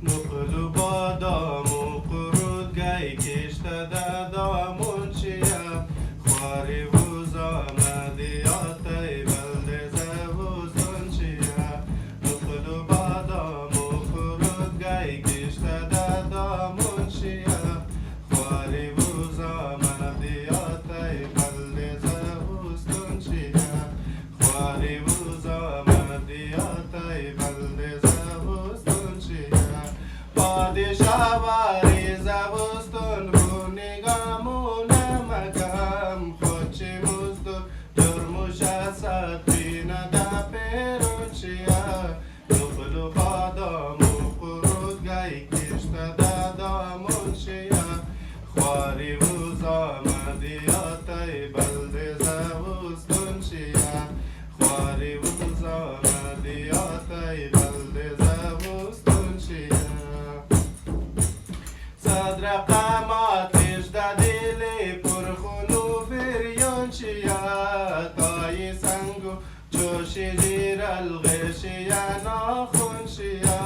نقل و بادام و قرود گی کشته دامون چیه خواری و زامدیات بلد زبوستون چیه نقل و بادام و قرود گی کشته دامون چیه خواری و زامدیات بلد زبوستون چیه خواری و زامدیات بلد زبوستون چیه پادشاواری زبستون رو نگامون مکم خودچی مزدور جرموش اسد بینه دا پیرون چیه نقل و بادام و قرود گی کشته دامون چیه خواری و زامدیات بلد زبستون چیه خواری و زامدیات بلد زبستون چیه صدر قاماتش دا دیلی پرخون و فریون چیه تای سنگو چوشی جیر الغشیه ناخون چیه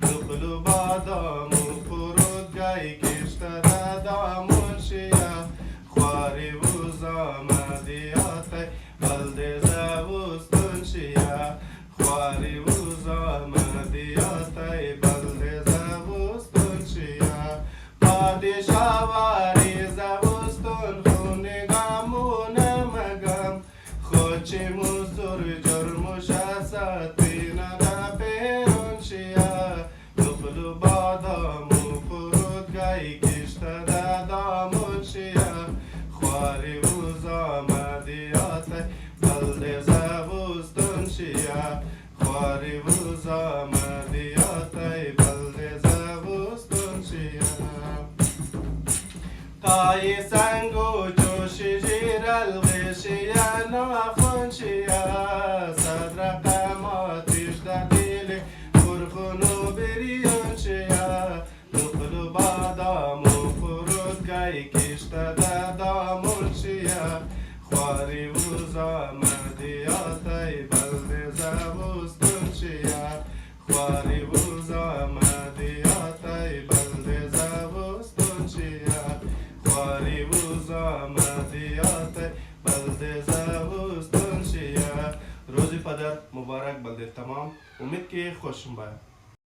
نقل و بادام و قرود گی کشته دامون چیه خواری و زامدیات بلد زبستون چیه خواری و زامدیات بلد زبستون چیه پادشاواری زبستون خونگامون مگم خودچی مزدور جرموش اسد بینه دا پیرون چیه نقل و بادام و قرود گی کشته دامون چیه خواری و زامدیات بلد زبستون چیه خواری و زامدیات بلد زبستون چیه تای سنگو جوشی جیر الغشیه ناخون چیه صدر قاماتش دا دیلی پرخون و بریون چیه نقل و بادام و قرود گی کشته دامون چیه خواری و زامدیات بلد زبستون چیه خواری و زامدیات بلد زبستون چیه خواری و زامدیات بلد زبستون چیه روزی پدر مبارک بلده تمام امید که خوشم باید